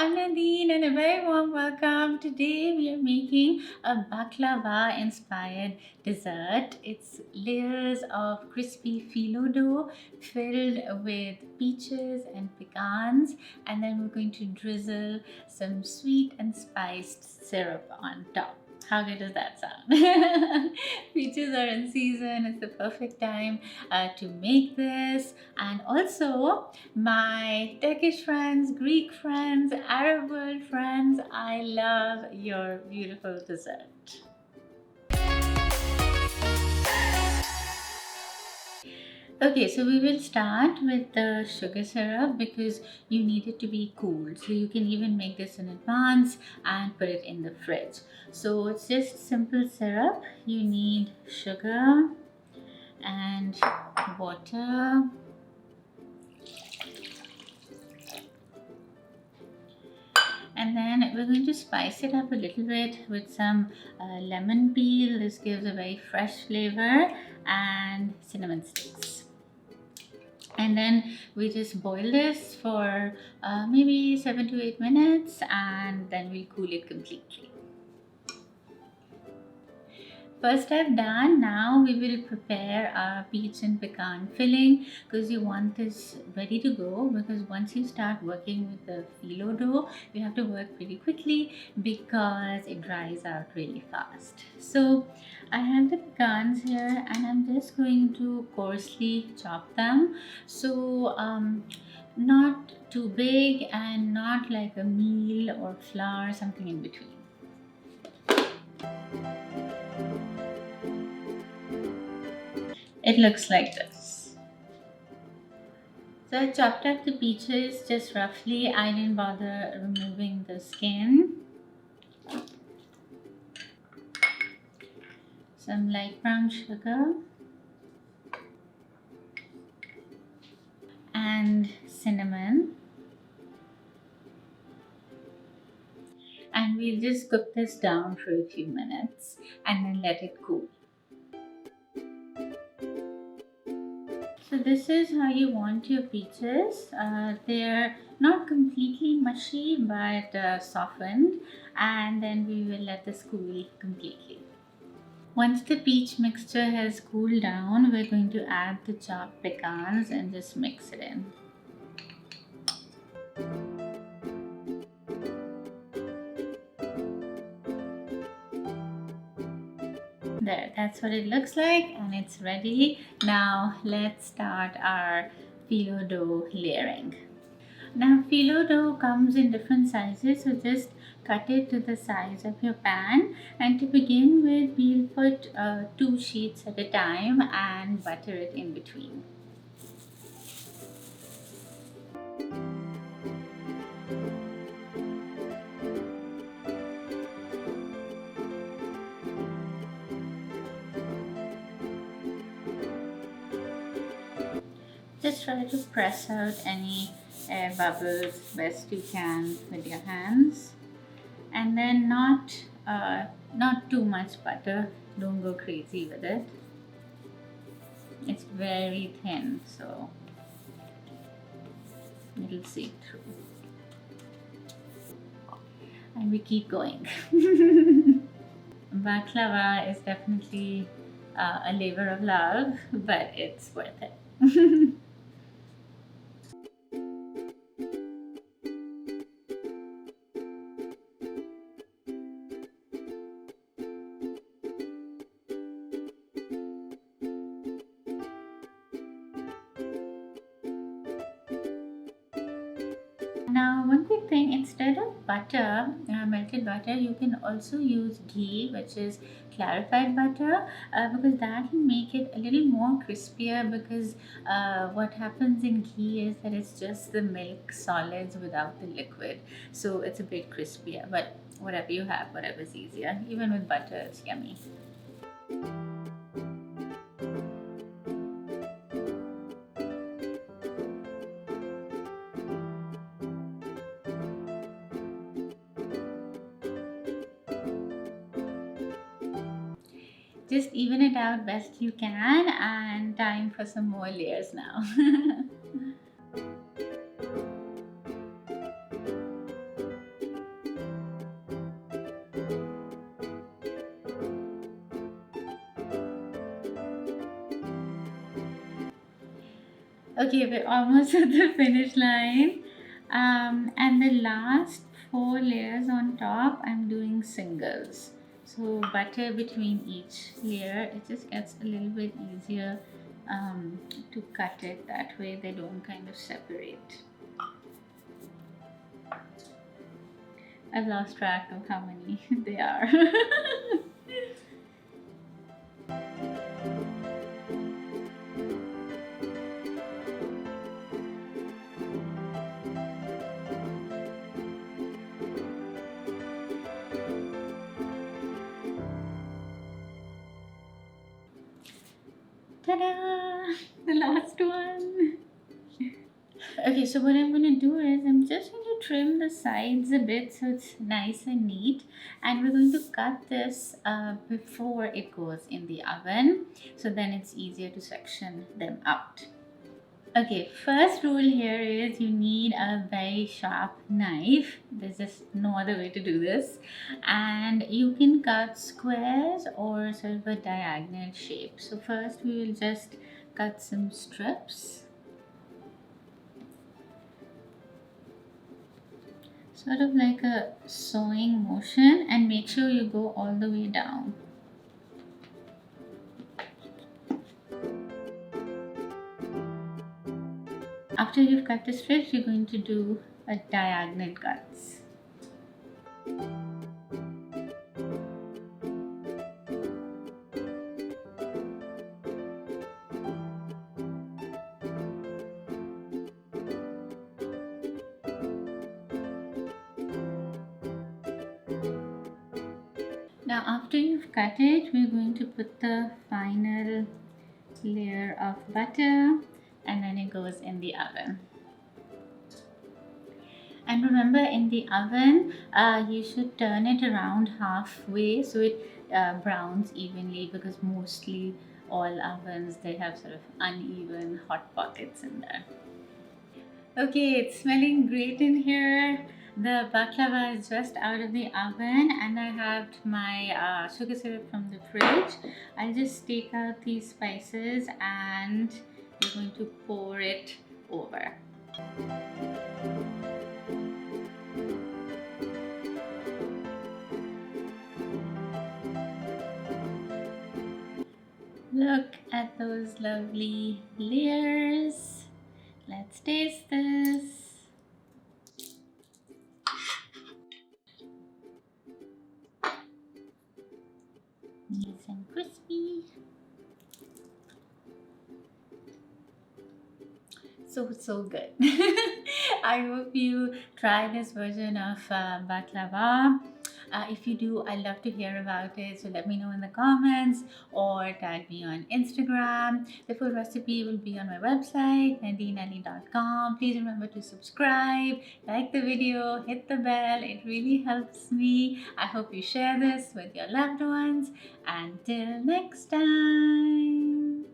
I'm Nadine and a very warm welcome. Today we are making a baklava inspired dessert. It's layers of crispy phyllo dough filled with peaches and pecans, and then we're going to drizzle some sweet and spiced syrup on top. How good does that sound? Peaches are in season, it's the perfect time to make this. And also, my Turkish friends, Greek friends, Arab world friends, I love your beautiful dessert. Okay, so we will start with the sugar syrup because you need it to be cool. So you can even make this in advance and put it in the fridge. So it's just simple syrup. You need sugar and water. And then we're going to spice it up a little bit with some lemon peel. This gives a very fresh flavor, and cinnamon sticks. And then we just boil this for maybe 7 to 8 minutes, and then we'll cool it completely. First step done. Now we will prepare our peach and pecan filling because you want this ready to go, because once you start working with the phyllo dough, you have to work pretty quickly because it dries out really fast. So I have the pecans here and I'm just going to coarsely chop them. So not too big and not like a meal or flour, something in between. It looks like this. So I chopped up the peaches just roughly. I didn't bother removing the skin. Some light brown sugar and cinnamon. And we'll just cook this down for a few minutes and then let it cool. So this is how you want your peaches. They're not completely mushy but softened, and then we will let this cool completely. Once the peach mixture has cooled down, we're going to add the chopped pecans and just mix it in. There, that's what it looks like, and it's ready. Now let's start our phyllo dough layering. Now phyllo dough comes in different sizes, so just cut it to the size of your pan. And to begin with, we'll put 2 sheets at a time and butter it in between. Just try to press out any air bubbles best you can with your hands, and then not too much butter. Don't go crazy with it. It's very thin, so it'll seep through. And we keep going. Baklava is definitely a labor of love, but it's worth it. Now, one quick thing, instead of butter, melted butter, you can also use ghee, which is clarified butter, because that will make it a little more crispier, because what happens in ghee is that it's just the milk solids without the liquid. So it's a bit crispier, but whatever you have, whatever's easier. Even with butter, it's yummy. Just even it out best you can, and time for some more layers now. Okay, we're almost at the finish line. And the last four layers on top, I'm doing singles. So butter between each layer, it just gets a little bit easier to cut it. That way they don't kind of separate. I've lost track of how many they are. Ta-da! The last one. Okay, so what I'm going to do is I'm just going to trim the sides a bit so it's nice and neat, and we're going to cut this before it goes in the oven, so then it's easier to section them out. Okay, first rule here is you need a very sharp knife. There's just no other way to do this. And you can cut squares or sort of a diagonal shape. So first we will just cut some strips. Sort of like a sewing motion, and make sure you go all the way down. After you've cut the strips, you're going to do a diagonal cuts. Now after you've cut it, we're going to put the final layer of butter, and then it goes in the oven. And remember, in the oven, you should turn it around halfway so it browns evenly, because mostly all ovens, they have sort of uneven hot pockets in there. Okay, it's smelling great in here. The baklava is just out of the oven, and I have my sugar syrup from the fridge. I'll just take out these spices and we're going to pour it over. Look at those lovely layers. Let's taste this. Nice and crispy. So good. I hope you try this version of baklava. If you do, I'd love to hear about it, so let me know in the comments or tag me on Instagram. The full recipe will be on my website, nadineali.com. Please remember to subscribe, like the video, hit the bell. It really helps me. I hope you share this with your loved ones. Until next time.